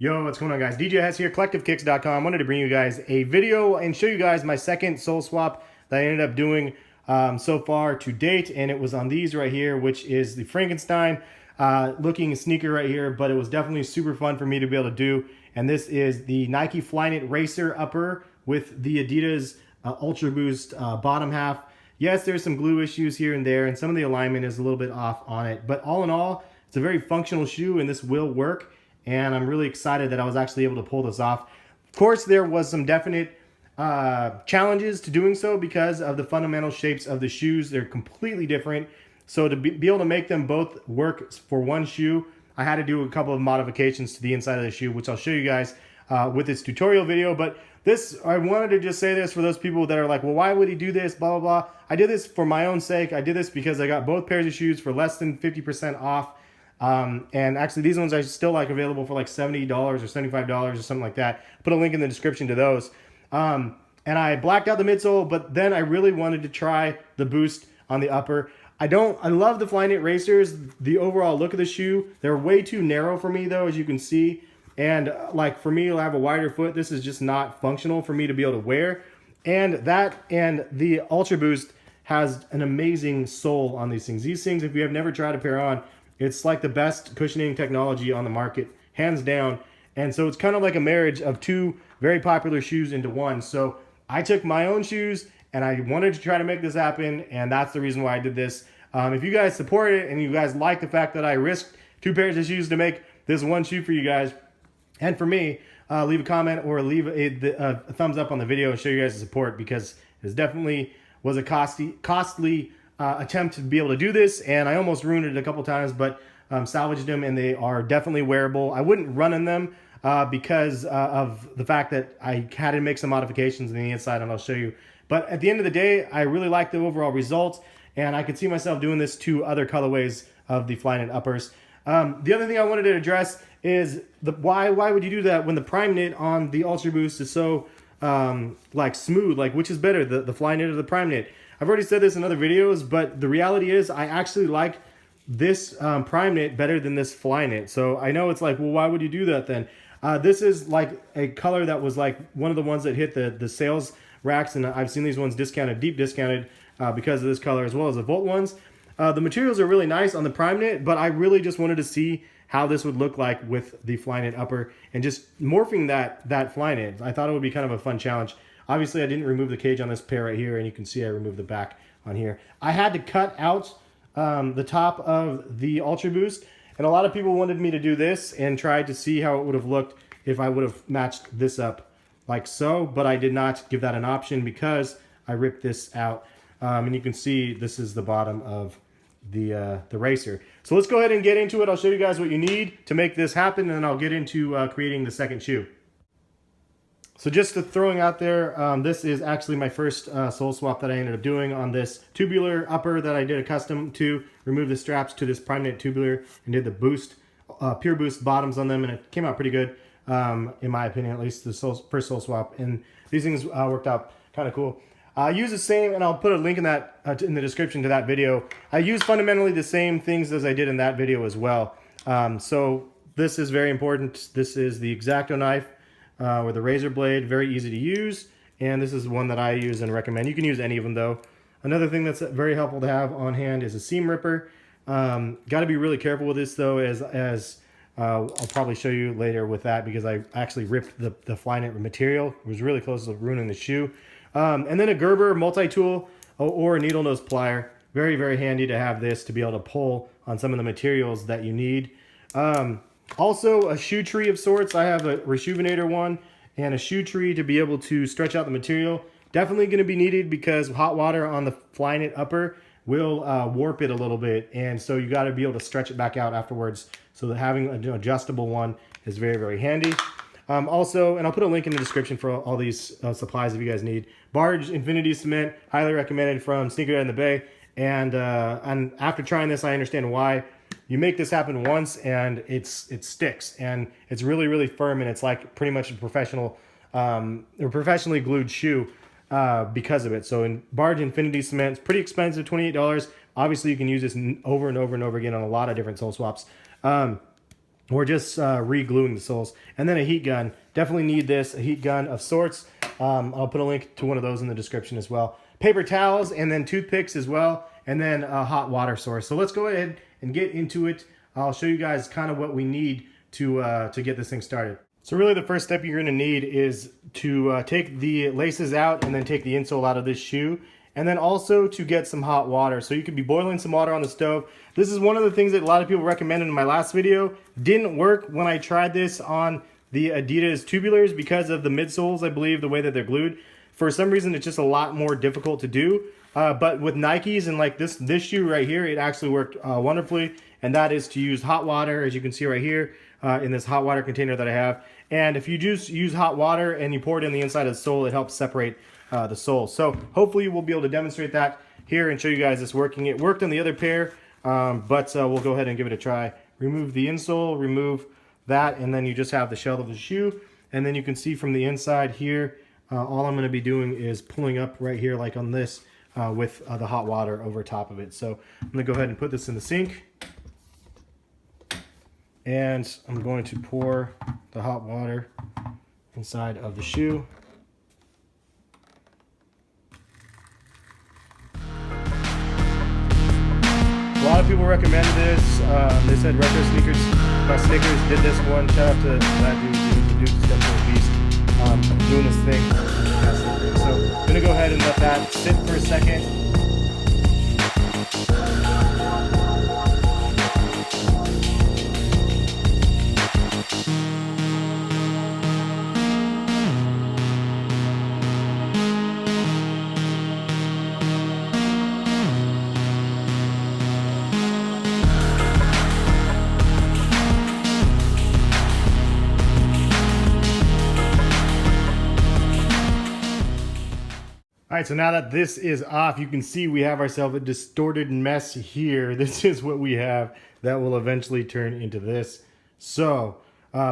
Yo, what's going on, guys? DJ Hess here, CollectiveKicks.com. Wanted to bring you guys a video and show you guys my second sole swap that I ended up doing so far to date, and it was on these right here, which is the Frankenstein looking sneaker right here, but it was definitely super fun for me to be able to do. And this is the Nike Flyknit Racer upper with the adidas UltraBoost bottom half. Yes, there's some glue issues here and there, and some of the alignment is a little bit off on it, but all in all, it's a very functional shoe, and this will work. And I'm really excited that I was actually able to pull this off. Of course, there was some definite challenges to doing so because of the fundamental shapes of the shoes. They're completely different. So to be able to make them both work for one shoe, I had to do a couple of modifications to the inside of the shoe, which I'll show you guys with this tutorial video. But this, I wanted to just say this for those people that are like, well, why would he do this, blah, blah, blah. I did this for my own sake. I did this because I got both pairs of shoes for less than 50% off. And actually these ones are still like available for like $70 or $75 or something like that. Put a link in the description to those. And I blacked out the midsole, but then I really wanted to try the boost on the upper. I love the Flyknit Racers, the overall look of the shoe. They're way too narrow for me though, as you can see. And like for me to have a wider foot, this is just not functional for me to be able to wear. And that and the UltraBoost has an amazing sole on these things. These things, if you have never tried a pair on, it's like the best cushioning technology on the market, hands down. And so it's kind of like a marriage of two very popular shoes into one. So I took my own shoes and I wanted to try to make this happen. And that's the reason why I did this. If you guys support it and you guys like the fact that I risked two pairs of shoes to make this one shoe for you guys and for me, leave a comment or leave a thumbs up on the video and show you guys the support, because it definitely was a costly attempt to be able to do this, and I almost ruined it a couple times, but salvaged them, and they are definitely wearable. I wouldn't run in them because of the fact that I had to make some modifications on the inside, and I'll show you. But at the end of the day, I really like the overall result, and I could see myself doing this to other colorways of the Flyknit uppers. The other thing I wanted to address is why would you do that when the prime knit on the UltraBoost is so like smooth? Like, which is better, the Flyknit or the prime knit? I've already said this in other videos, but the reality is I actually like this prime knit better than this Flyknit. So I know it's like, well, why would you do that then? This is like a color that was like one of the ones that hit the sales racks, and I've seen these ones discounted, deep discounted because of this color, as well as the Volt ones. The materials are really nice on the prime knit, but I really just wanted to see how this would look like with the Flyknit upper and just morphing that Flyknit. I thought it would be kind of a fun challenge. Obviously, I didn't remove the cage on this pair right here, and you can see I removed the back on here. I had to cut out the top of the UltraBoost, and a lot of people wanted me to do this and try to see how it would have looked if I would have matched this up like so, but I did not give that an option because I ripped this out. And you can see this is the bottom of the Racer. So let's go ahead and get into it. I'll show you guys what you need to make this happen, and then I'll get into creating the second shoe. So just throwing out there, this is actually my first sole swap that I ended up doing on this tubular upper that I did a custom to. Remove the straps to this prime knit tubular and did the boost, pure boost bottoms on them, and it came out pretty good, in my opinion, at least the first sole swap. And these things worked out kind of cool. I use the same, and I'll put a link in that in the description to that video. I use fundamentally the same things as I did in that video as well. So this is very important. This is the X-Acto knife. With a razor blade, very easy to use, and this is one that I use and recommend. You can use any of them though. Another thing that's very helpful to have on hand is a seam ripper. Got to be really careful with this though, as I'll probably show you later with that, because I actually ripped the Flyknit material. It was really close to ruining the shoe. And then a Gerber multi-tool or a needle nose plier. Very, very handy to have this to be able to pull on some of the materials that you need. Also, a shoe tree of sorts. I have a Rejuvenator one and a shoe tree to be able to stretch out the material. Definitely going to be needed because hot water on the Flyknit upper will warp it a little bit, and so you got to be able to stretch it back out afterwards. So that having an adjustable one is very, very handy. Also, and I'll put a link in the description for all these supplies if you guys need. Barge Infinity Cement, highly recommended from Sneakerhead in the Bay. And after trying this, I understand why. You make this happen once and it sticks, and it's really, really firm, and it's like pretty much a professionally glued shoe because of it. So in Barge Infinity Cement, it's pretty expensive, $28. Obviously, you can use this over and over and over again on a lot of different sole swaps. or just re-gluing the soles. And then a heat gun. Definitely need this, a heat gun of sorts. I'll put a link to one of those in the description as well. Paper towels, and then toothpicks as well, and then a hot water source. So let's go ahead and get into it. I'll show you guys kind of what we need to get this thing started. So really the first step you're going to need is to take the laces out and then take the insole out of this shoe. And then also to get some hot water. So you could be boiling some water on the stove. This is one of the things that a lot of people recommended in my last video. Didn't work when I tried this on the Adidas tubulars because of the midsoles, I believe, the way that they're glued. For some reason, it's just a lot more difficult to do. But with Nikes and like this shoe right here, it actually worked wonderfully. And that is to use hot water, as you can see right here, in this hot water container that I have. And if you just use hot water and you pour it in the inside of the sole, it helps separate the sole. So hopefully we'll be able to demonstrate that here and show you guys this working. It worked on the other pair, but we'll go ahead and give it a try. Remove the insole, remove that, and then you just have the shell of the shoe. And then you can see from the inside here, all I'm going to be doing is pulling up right here like on this with the hot water over top of it. So I'm going to go ahead and put this in the sink. And I'm going to pour the hot water inside of the shoe. A lot of people recommended this. They said retro sneakers by Snickers did this one. Shout out to that dude. The dude's definitely a beast doing this thing. So I'm gonna go ahead and let that sit for a second. All right, so now that this is off, you can see we have ourselves a distorted mess here. This is what we have that will eventually turn into this. So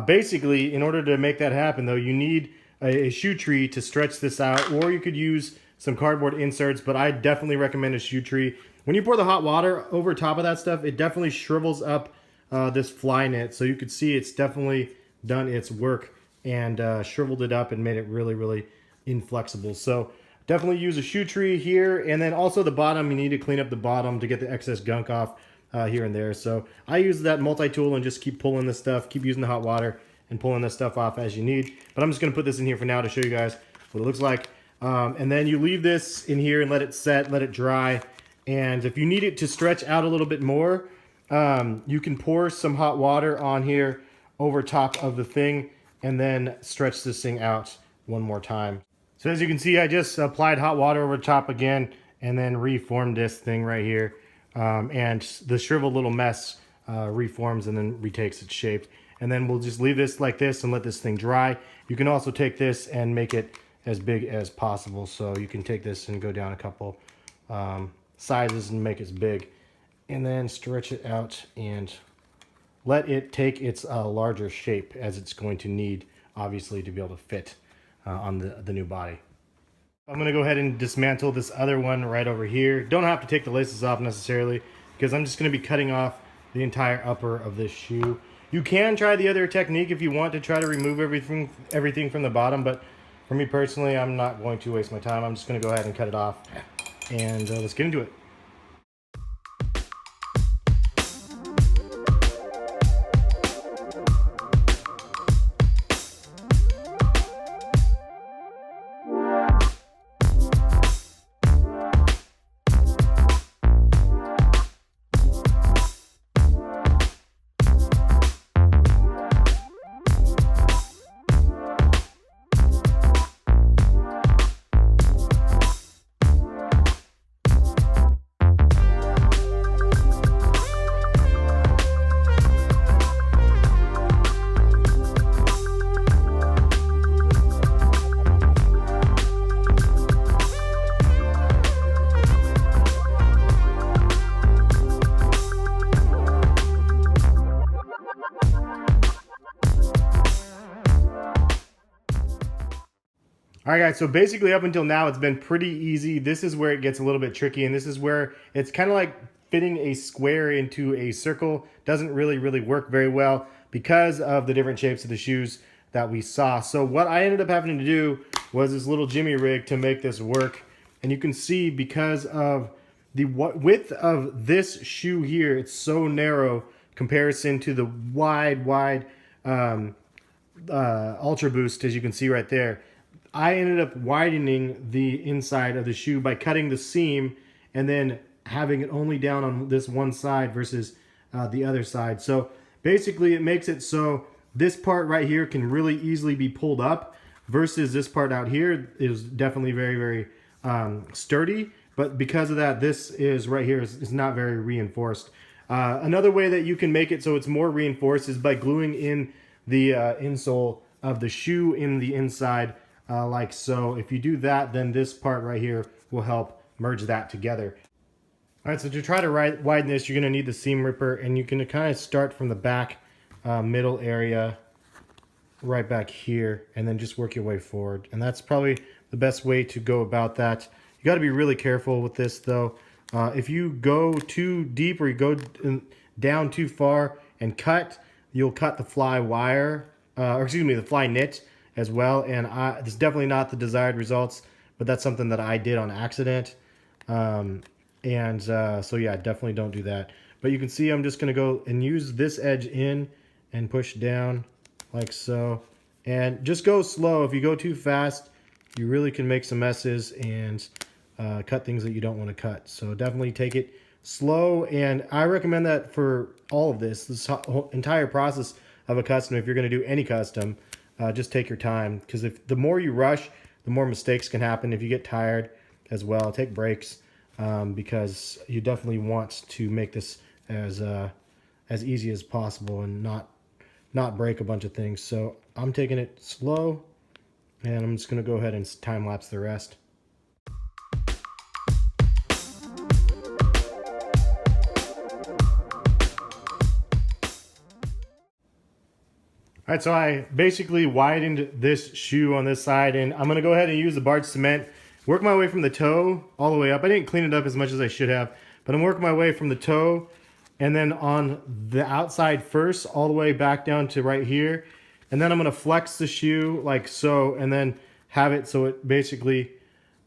basically, in order to make that happen though, you need a shoe tree to stretch this out, or you could use some cardboard inserts, but I definitely recommend a shoe tree. When you pour the hot water over top of that stuff, it definitely shrivels up this Flyknit. So you could see it's definitely done its work and shriveled it up and made it really, really inflexible. So definitely use a shoe tree here, and then also the bottom, you need to clean up the bottom to get the excess gunk off here and there. So I use that multi-tool and just keep pulling this stuff, keep using the hot water and pulling this stuff off as you need. But I'm just gonna put this in here for now to show you guys what it looks like. And then you leave this in here and let it set, let it dry. And if you need it to stretch out a little bit more, you can pour some hot water on here over top of the thing and then stretch this thing out one more time. So as you can see, I just applied hot water over top again and then reformed this thing right here. And the shriveled little mess reforms and then retakes its shape. And then we'll just leave this like this and let this thing dry. You can also take this and make it as big as possible. So you can take this and go down a couple sizes and make it big. And then stretch it out and let it take its larger shape as it's going to need, obviously, to be able to fit on the new body. I'm going to go ahead and dismantle this other one right over here. Don't have to take the laces off necessarily because I'm just going to be cutting off the entire upper of this shoe. You can try the other technique if you want to try to remove everything from the bottom, but for me personally, I'm not going to waste my time. I'm just going to go ahead and cut it off, and let's get into it. All right, guys, so basically up until now, it's been pretty easy. This is where it gets a little bit tricky, and this is where it's kind of like fitting a square into a circle. Doesn't really work very well because of the different shapes of the shoes that we saw. So what I ended up having to do was this little jimmy rig to make this work. And you can see because of the width of this shoe here, it's so narrow comparison to the wide UltraBoost, as you can see right there. I ended up widening the inside of the shoe by cutting the seam and then having it only down on this one side versus the other side. So basically it makes it so this part right here can really easily be pulled up versus this part out here is definitely very sturdy. But because of that, this is right here is not very reinforced. Another way that you can make it so it's more reinforced is by gluing in the insole of the shoe in the inside like so. If you do that, then this part right here will help merge that together. All right, so to try to widen this, you're going to need the seam ripper, and you can kind of start from the back middle area right back here, and then just work your way forward. And that's probably the best way to go about that. You got to be really careful with this, though. If you go too deep or you go down too far and cut, you'll cut the fly wire, or excuse me, the Flyknit as well. And it's definitely not the desired results, but that's something that I did on accident. So yeah, definitely don't do that. But you can see I'm just going to go and use this edge in and push down like so. And just go slow. If you go too fast, you really can make some messes and cut things that you don't want to cut. So definitely take it slow. And I recommend that for all of this whole entire process of a custom. If you're going to do any custom, just take your time, because if the more you rush, the more mistakes can happen. If you get tired as well, take breaks, because you definitely want to make this as easy as possible and not break a bunch of things. So I'm taking it slow, and I'm just going to go ahead and time lapse the rest. All right, so I basically widened this shoe on this side, and I'm going to go ahead and use the barge cement, work my way from the toe all the way up. I didn't clean it up as much as I should have, but I'm working my way from the toe and then on the outside first all the way back down to right here. And then I'm going to flex the shoe like so, and then have it so it basically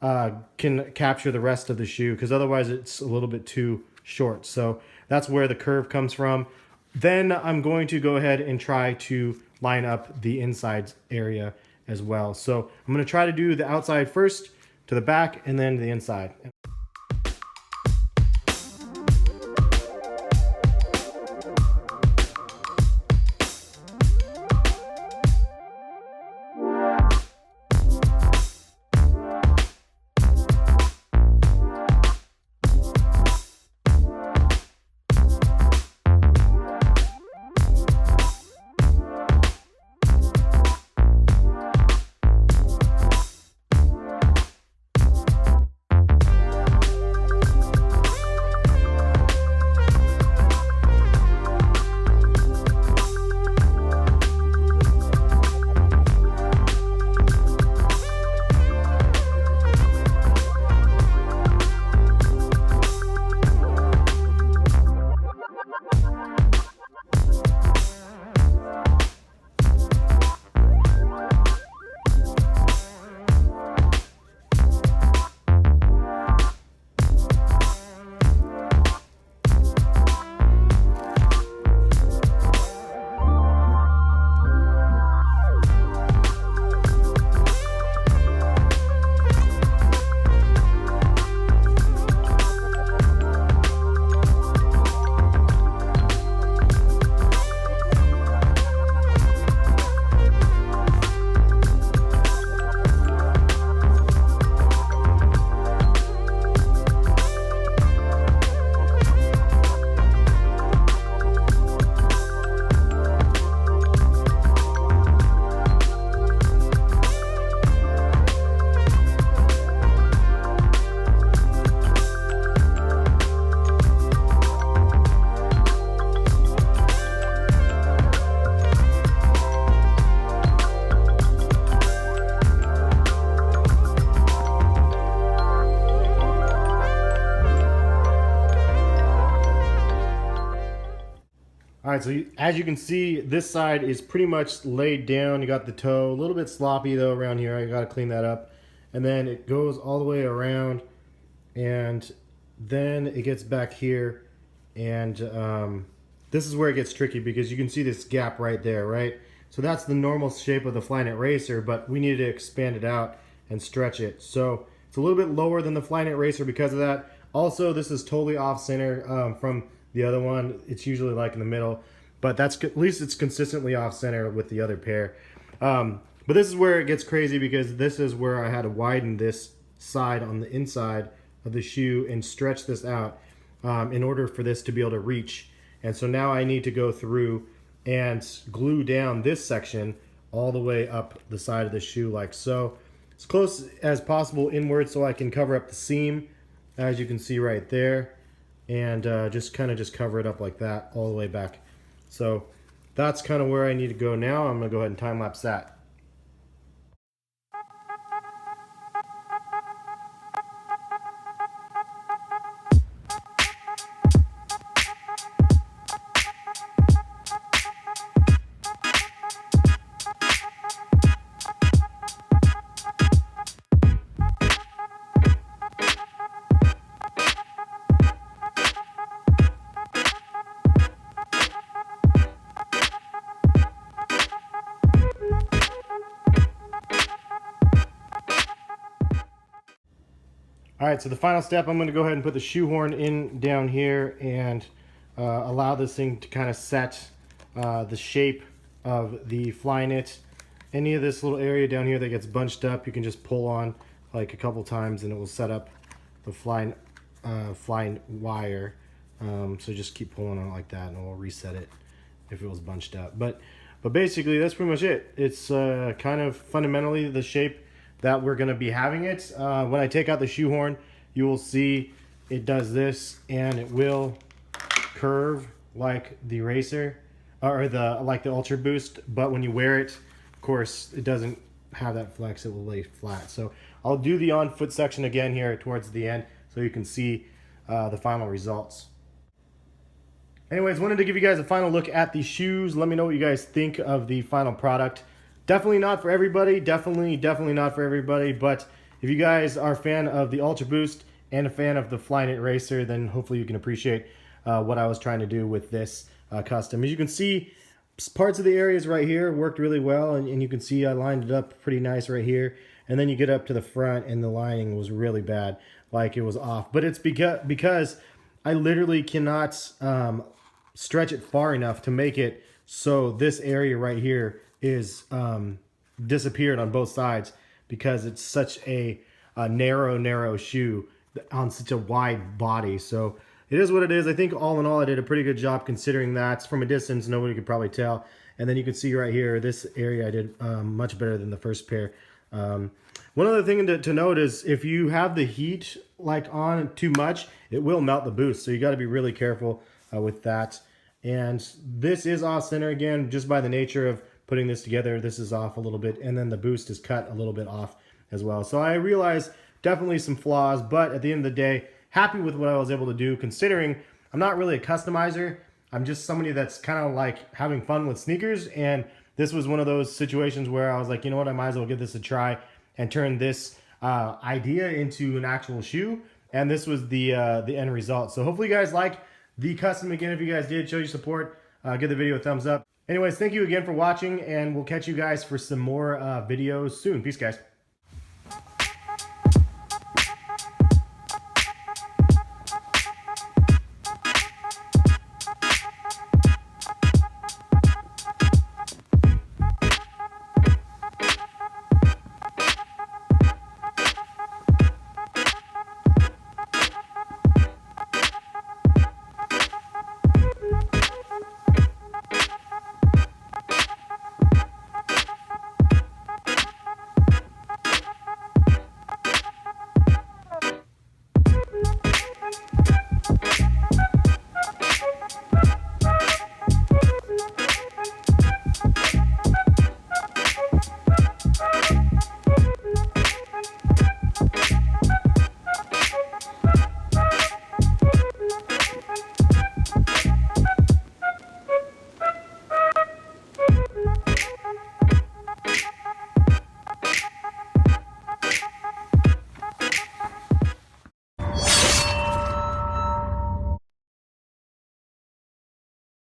can capture the rest of the shoe, because otherwise it's a little bit too short. So that's where the curve comes from. Then I'm going to go ahead and try to line up the inside area as well. So I'm going to try to do the outside first to the back and then the inside. All right, so as you can see, this side is pretty much laid down. You got the toe, a little bit sloppy though around here. I got to clean that up. And then it goes all the way around, and then it gets back here. And this is where it gets tricky because you can see this gap right there, right? So that's the normal shape of the Flyknit Racer, but we needed to expand it out and stretch it. So it's a little bit lower than the Flyknit Racer because of that. Also, this is totally off center from the other one. It's usually like in the middle, but that's at least it's consistently off center with the other pair. But this is where it gets crazy because this is where I had to widen this side on the inside of the shoe and stretch this out in order for this to be able to reach. And so now I need to go through and glue down this section all the way up the side of the shoe like so. As close as possible inward so I can cover up the seam, as you can see right there, and just cover it up like that all the way back. So that's kind of where I need to go now. I'm gonna go ahead and time lapse that. All right, so the final step, I'm going to go ahead and put the shoehorn in down here and allow this thing to kind of set the shape of the Flyknit. Any of this little area down here that gets bunched up, you can just pull on like a couple times and it will set up the Flyknit wire. So just keep pulling on it like that and it will reset it if it was bunched up. But basically, that's pretty much it. It's kind of fundamentally the shape that we're going to be having it. When I take out the shoehorn, you will see it does this and it will curve like the Racer or like the UltraBoost, but when you wear it, of course, it doesn't have that flex, it will lay flat. So I'll do the on foot section again here towards the end so you can see the final results. Anyways, wanted to give you guys a final look at the shoes. Let me know what you guys think of the final product. Definitely not for everybody. Definitely not for everybody. But if you guys are a fan of the UltraBoost and a fan of the Flyknit Racer, then hopefully you can appreciate what I was trying to do with this custom. As you can see, parts of the areas right here worked really well, and you can see I lined it up pretty nice right here. And then you get up to the front, and the lining was really bad, like it was off. But it's because I literally cannot stretch it far enough to make it so this area right here is disappeared on both sides because it's such a narrow shoe on such a wide body. So it is what it is. I think all in all I did a pretty good job considering that. From a distance nobody could probably tell. And then you can see right here this area I did much better than the first pair. One other thing to note is if you have the heat like on too much, it will melt the boost, so you got to be really careful with that. And this is off center again just by the nature of putting this together. This is off a little bit, and then the boost is cut a little bit off as well. So I realize definitely some flaws, but at the end of the day, happy with what I was able to do considering I'm not really a customizer. I'm just somebody that's kind of like having fun with sneakers, and this was one of those situations where I was like, you know what, I might as well give this a try and turn this idea into an actual shoe, and this was the end result. So hopefully you guys like the custom. Again, if you guys did, show your support, give the video a thumbs up. Anyways, thank you again for watching, and we'll catch you guys for some more videos soon. Peace, guys.